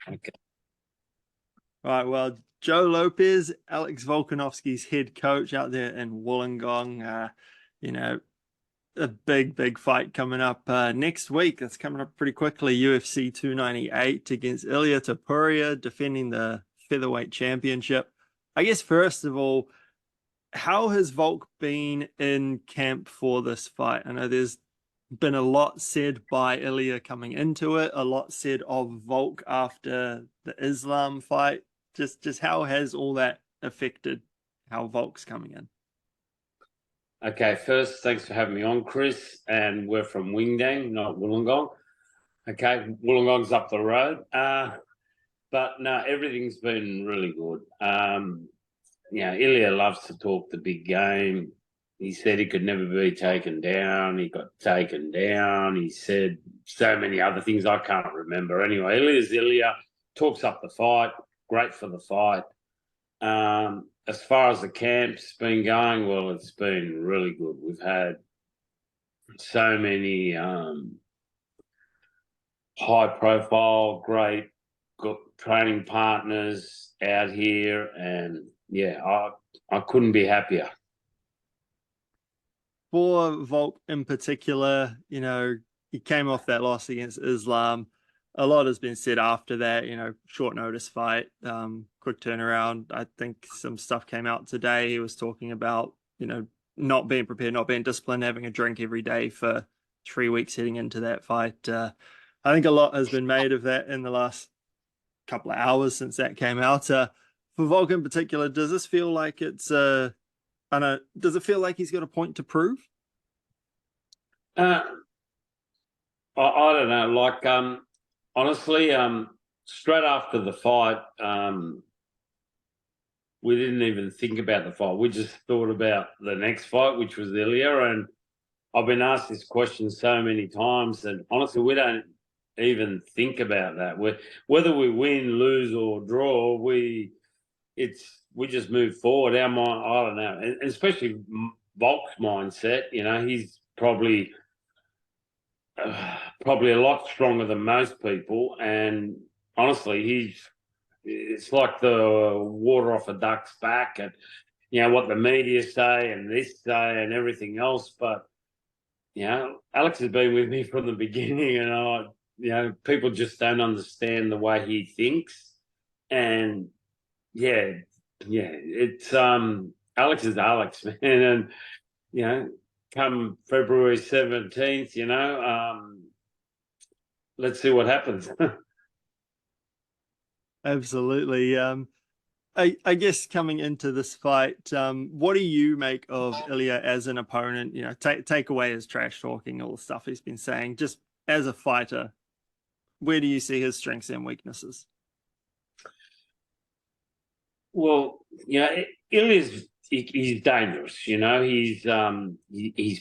Okay. Right, well, Joe Lopez, Alex Volkanovski's head coach out there in Wollongong. You know, a big fight coming up next week. That's coming up pretty quickly. UFC 298 against Ilia Topuria, defending the featherweight championship. I guess first of all, how has Volk been in camp for this fight? I know there's been a lot said by Ilia coming into it, a lot said of Volk after the Islam fight. Just how has all that affected how Volk's coming in? Okay, first, thanks for having me on, Chris. And we're from Windang, not Wollongong. Okay, Wollongong's up the road. But no, everything's been really good. Ilia loves to talk the big game. He said he could never be taken down. He got taken down. He said so many other things I can't remember. Anyway, Ilia's Ilia, talks up the fight, great for the fight. As far as the camp's been going, well, it's been really good. We've had so many high-profile, great training partners out here, and I couldn't be happier. For Volk in particular, he came off that loss against Islam. A lot has been said after that, short notice fight, quick turnaround. I think some stuff came out today. He was talking about, not being prepared, not being disciplined, having a drink every day for 3 weeks heading into that fight. I think a lot has been made of that in the last couple of hours since that came out. For Volk in particular, does this feel like does it feel like he's got a point to prove? I don't know. Like, honestly, straight after the fight, we didn't even think about the fight. We just thought about the next fight, which was Ilia. And I've been asked this question so many times, and honestly, we don't even think about that. Whether we win, lose, or draw, we just move forward. Our mind, I don't know, and especially Volk's mindset. He's probably a lot stronger than most people, and honestly, it's like the water off a duck's back, and what the media say and this say and everything else. But Alex has been with me from the beginning, and people just don't understand the way he thinks, and it's Alex is Alex, man, and come February 17th, let's see what happens. Absolutely. I guess coming into this fight, what do you make of Ilia as an opponent? Take away his trash talking, all the stuff he's been saying. Just as a fighter, where do you see his strengths and weaknesses? Well, Ilia's he's dangerous. He's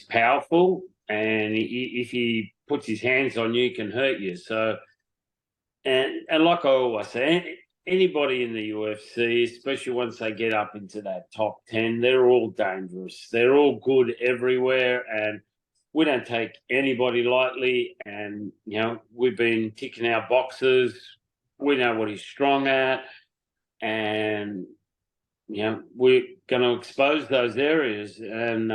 powerful, and if he puts his hands on you, he can hurt you. So, and like I always say, anybody in the UFC, especially once they get up into that top 10, they're all dangerous. They're all good everywhere, and we don't take anybody lightly. And we've been ticking our boxes. We know what he's strong at, and we're going to expose those areas. And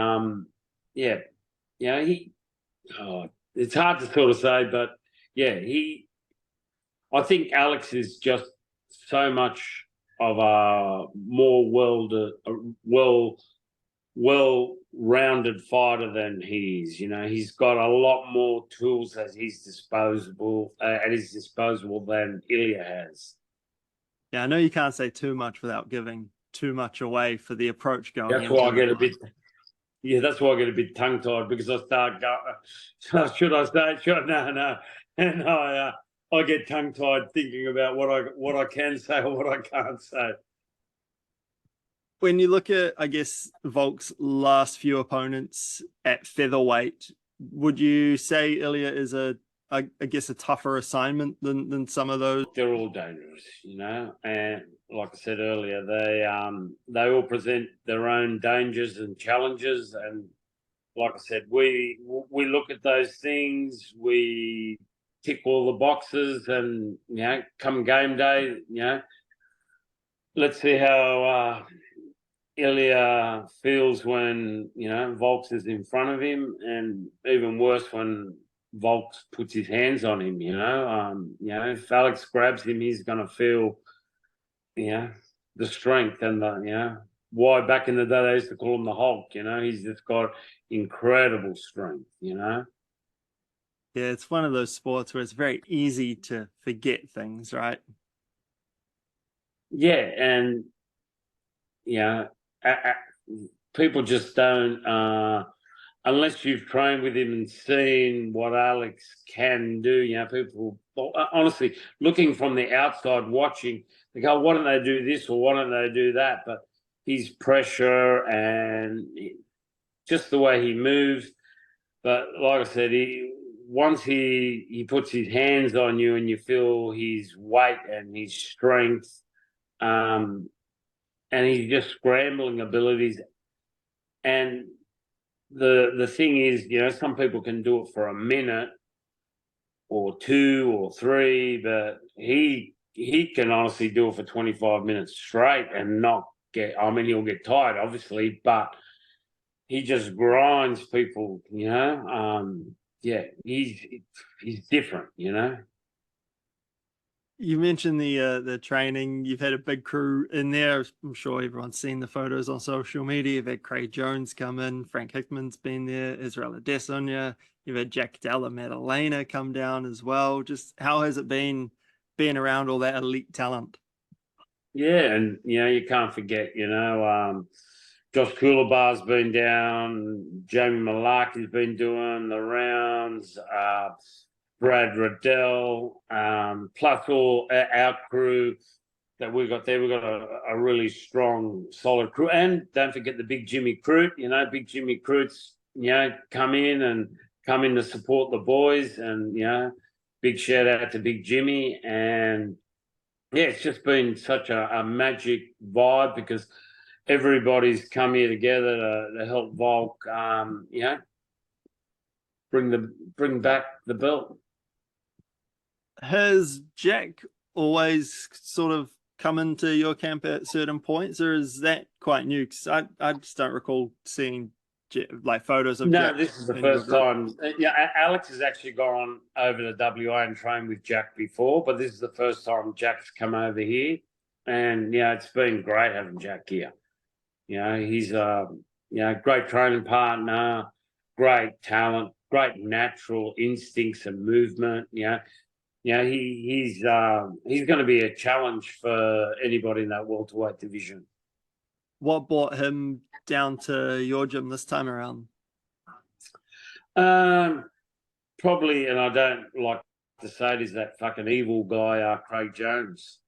it's hard to sort of say, but I think Alex is just so much of a more well-rounded fighter than he is. He's got a lot more tools at his disposal than Ilia has. Yeah, I know you can't say too much without giving too much away for the approach going. That's why I get a bit. Yeah, that's why I get a bit tongue-tied, because I start going. Should I say? No, and I get tongue-tied thinking about what I can say or what I can't say. When you look at, I guess, Volk's last few opponents at featherweight, would you say Ilia is a tougher assignment than some of those? They're all dangerous, and like I said earlier, they all present their own dangers and challenges. And like I said, we look at those things. We tick all the boxes, and come game day, let's see how Ilia feels when Volk is in front of him, and even worse when Volk puts his hands on him. If Alex grabs him, he's going to feel the strength and the why back in the day they used to call him the Hulk. He's just got incredible strength. Yeah, it's one of those sports where it's very easy to forget things, right? Yeah, and people just don't, unless you've trained with him and seen what Alex can do. People honestly looking from the outside watching, they go, why don't they do this or why don't they do that? But his pressure and just the way he moves. But like I said, once he puts his hands on you and you feel his weight and his strength, and his just scrambling abilities. And the thing is, some people can do it for a minute or 2 or 3, but he can honestly do it for 25 minutes straight and not get. I mean, he'll get tired, obviously, but he just grinds people. He's different. You mentioned the training. You've had a big crew in there. I'm sure everyone's seen the photos on social media. You've had Craig Jones come in. Frank Hickman's been there. Israel Adesanya. You've had Jack Della Maddalena come down as well. Just how has it been being around all that elite talent? Yeah, and you can't forget. Josh Culiba's been down. Jamie Malarkey's been doing the rounds. Brad Riddell, plus all our crew that we got there. We've got a really strong, solid crew. And don't forget the big Jimmy Crute. Big Jimmy Crute's, come in to support the boys. And, big shout out to Big Jimmy. And, yeah, it's just been such a magic vibe because everybody's come here together to help Volk, bring back the belt. Has Jack always sort of come into your camp at certain points, or is that quite new? Because I just don't recall seeing photos of Jack. No, this is the first time. Alex has actually gone over to WA and trained with Jack before, but this is the first time Jack's come over here. And, it's been great having Jack here. He's a great training partner, great talent, great natural instincts and movement. He's going to be a challenge for anybody in that welterweight division. What brought him down to your gym this time around? Probably, and I don't like to say it, is that fucking evil guy, Craig Jones.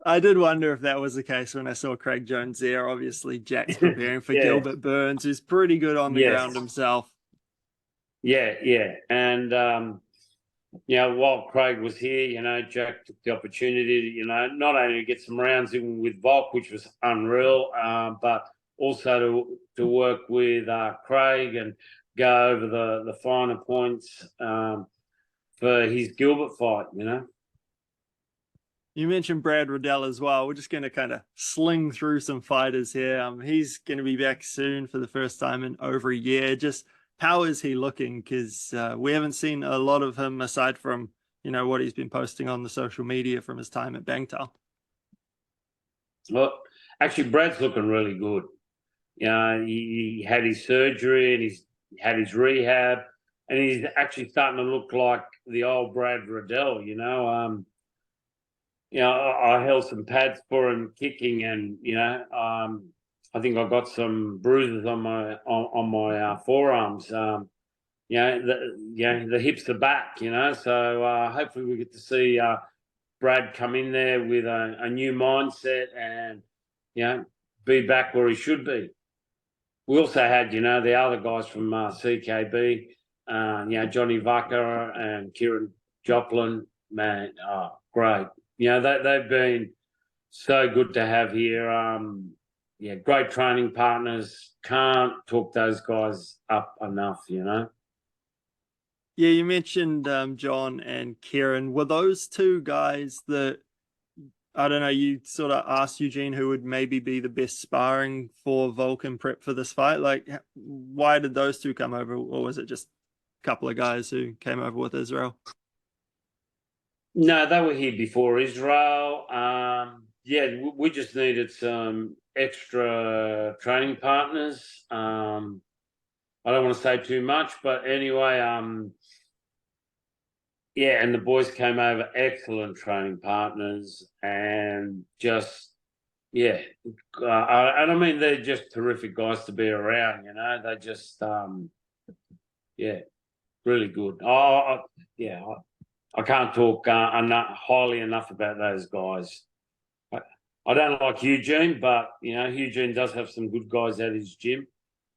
I did wonder if that was the case when I saw Craig Jones there. Obviously, Jack's preparing for Gilbert Burns, who's pretty good on the ground himself. Yeah. And, while Craig was here, Jack took the opportunity to, not only to get some rounds in with Volk, which was unreal, but also to work with Craig and go over the finer points for his Gilbert fight, You mentioned Brad Riddell as well. We're just going to kind of sling through some fighters here. He's going to be back soon for the first time in over a year. Just how is he looking? Because we haven't seen a lot of him aside from, what he's been posting on the social media from his time at Bangtao. Well, actually, Brad's looking really good. He had his surgery and he's had his rehab, and he's actually starting to look like the old Brad Riddell, I held some pads for him kicking, and I think I got some bruises on my forearms. The hips are back, So hopefully we get to see Brad come in there with a new mindset and be back where he should be. We also had the other guys from CKB, Johnny Vake and Kieran Joblin. Man, great. They've been so good to have here. Great training partners. Can't talk those guys up enough, Yeah, you mentioned John and Kieran. Were those two guys that, I don't know, you sort of asked Eugene who would maybe be the best sparring for Volk and prep for this fight? Like, why did those two come over, or was it just a couple of guys who came over with Israel? No, they were here before Israel. We just needed some extra training partners. I don't want to say too much, but anyway, and the boys came over, excellent training partners, and just, and I mean, they're just terrific guys to be around, they just, really good. I can't talk highly enough about those guys. I don't like Eugene, but, Eugene does have some good guys at his gym.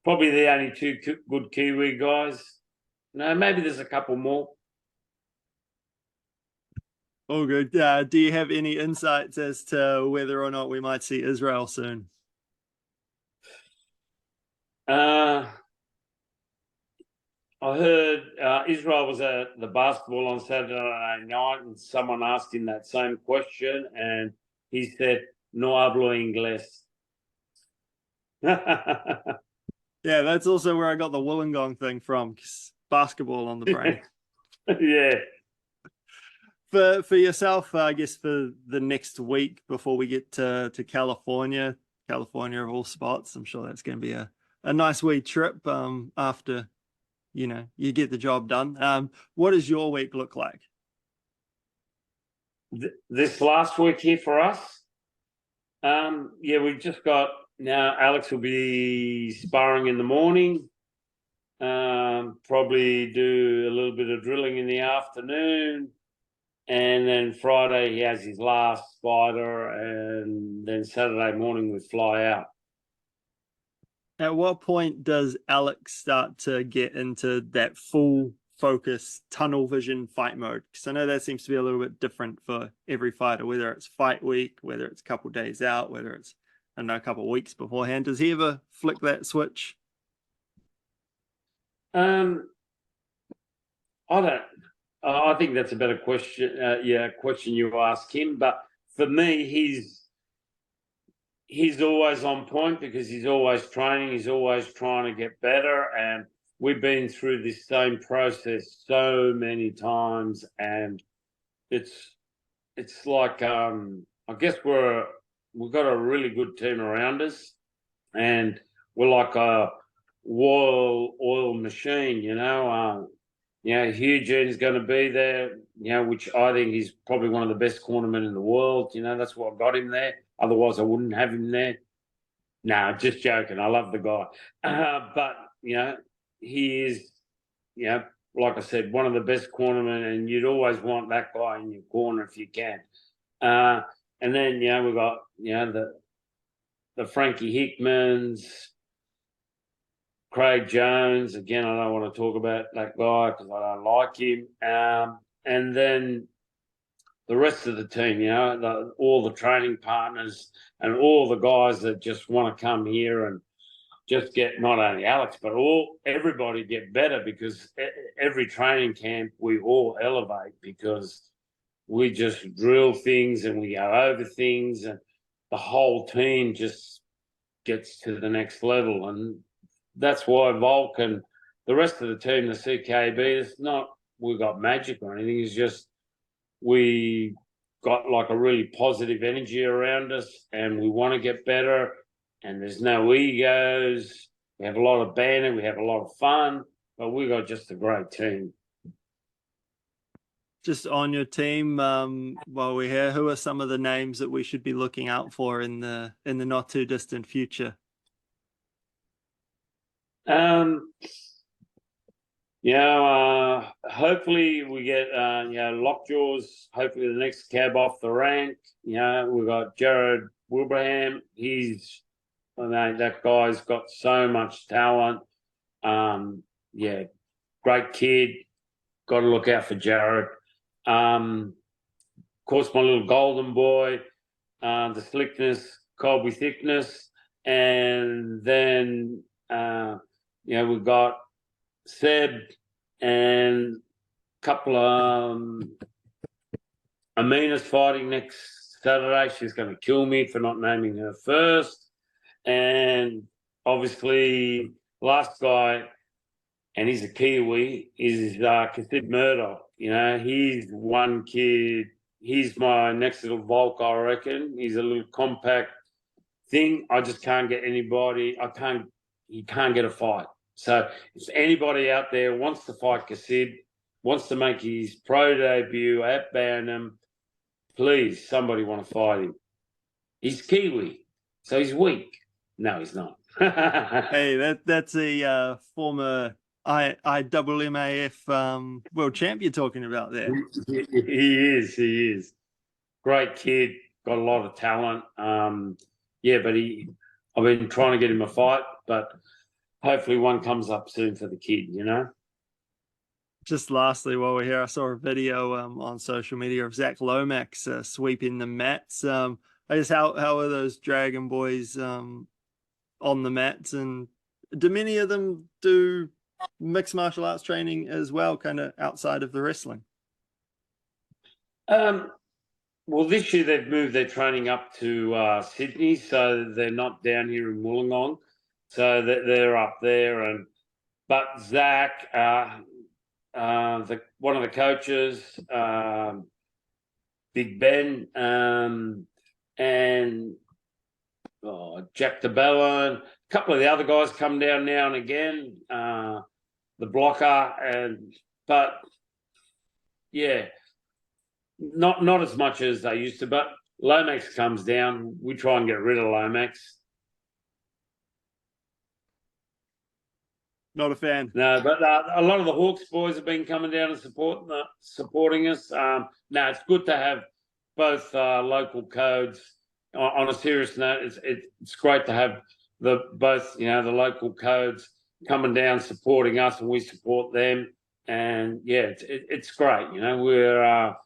Probably the only two good Kiwi guys. No, maybe there's a couple more. Oh, good. Do you have any insights as to whether or not we might see Israel soon? I heard Israel was at the basketball on Saturday night, and someone asked him that same question, and he said, "No hablo inglés." Yeah, that's also where I got the Wollongong thing from. Basketball on the brain. Yeah. For yourself, I guess for the next week before we get to California of all spots, I'm sure that's going to be a nice wee trip after, you get the job done. What does your week look like? This last week here for us, we've just got, now Alex will be sparring in the morning, probably do a little bit of drilling in the afternoon, and then Friday he has his last fighter, and then Saturday morning we fly out. At what point does Alex start to get into that full focus, tunnel vision fight mode? Because I know that seems to be a little bit different for every fighter, whether it's fight week, whether it's a couple of days out, whether it's, I don't know, a couple of weeks beforehand. Does he ever flick that switch? I don't. I think that's a better question. Question you ask him. But for me, he's always on point because he's always training. He's always trying to get better, and we've been through this same process so many times, and it's like I guess we've got a really good team around us, and we're like a oil machine, Eugene's going to be there, which I think he's probably one of the best cornermen in the world. That's what got him there. Otherwise, I wouldn't have him there. No, just joking. I love the guy. But, he is, like I said, one of the best cornermen, and you'd always want that guy in your corner if you can. And then, we've got, the Frankie Hickmans, Craig Jones. Again, I don't want to talk about that guy because I don't like him. And then the rest of the team, all the training partners and all the guys that just want to come here and just get not only Alex, but everybody get better, because every training camp we all elevate, because we just drill things and we go over things, and the whole team just gets to the next level. And that's why Volk and the rest of the team, the CKB, it's not we got magic or anything. It's just we got like a really positive energy around us, and we want to get better, and there's no egos. We have a lot of banter. We have a lot of fun, but we got just a great team. Just on your team, while we're here, who are some of the names that we should be looking out for in the not too distant future? Hopefully we get Lockjaw's hopefully the next cab off the rank. We've got Jared Wilbraham. That guy's got so much talent. Great kid. Got to look out for Jared. Of course, my little golden boy, the slickness, Colby thickness, and then we've got Seb, and couple of Amina's fighting next Saturday. She's going to kill me for not naming her first. And obviously, last guy, and he's a Kiwi, is Kasid Murdoch. You know, he's one kid. He's my next little Volk, I reckon. He's a little compact thing. I just can't get anybody. He can't get a fight. So if anybody out there wants to fight Kasid, wants to make his pro debut at Bantam, please, somebody want to fight him. He's Kiwi, so he's weak. No, he's not. Hey, that's a former IMMAF world champ you're talking about there. He is. Great kid, got a lot of talent. Yeah, but I've been trying to get him a fight, but hopefully one comes up soon for the kid, you know? Just lastly, while we're here, I saw a video on social media of Zach Lomax sweeping the mats. I guess how are those Dragon boys on the mats, and do many of them do mixed martial arts training as well, kind of outside of the wrestling? Well, this year they've moved their training up to Sydney, so they're not down here in Wollongong, so they're up there. But Zach, one of the coaches, Big Ben, and Jack Della, a couple of the other guys come down now and again, the blocker, but yeah, not as much as they used to. But Lomax comes down, we try and get rid of Lomax. Not a fan. No, but a lot of the Hawks boys have been coming down and supporting us. No, it's good to have both local codes. On a serious note, it's great to have the local codes coming down supporting us, and we support them. And yeah, it's great. You know,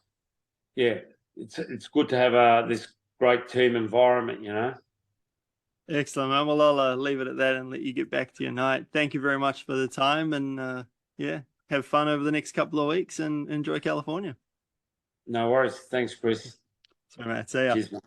it's good to have this great team environment. You know. Excellent, man. Well, I'll leave it at that and let you get back to your night. Thank you very much for the time, and have fun over the next couple of weeks and enjoy California. No worries. Thanks, Chris. Sorry, mate. See ya. Cheers, mate.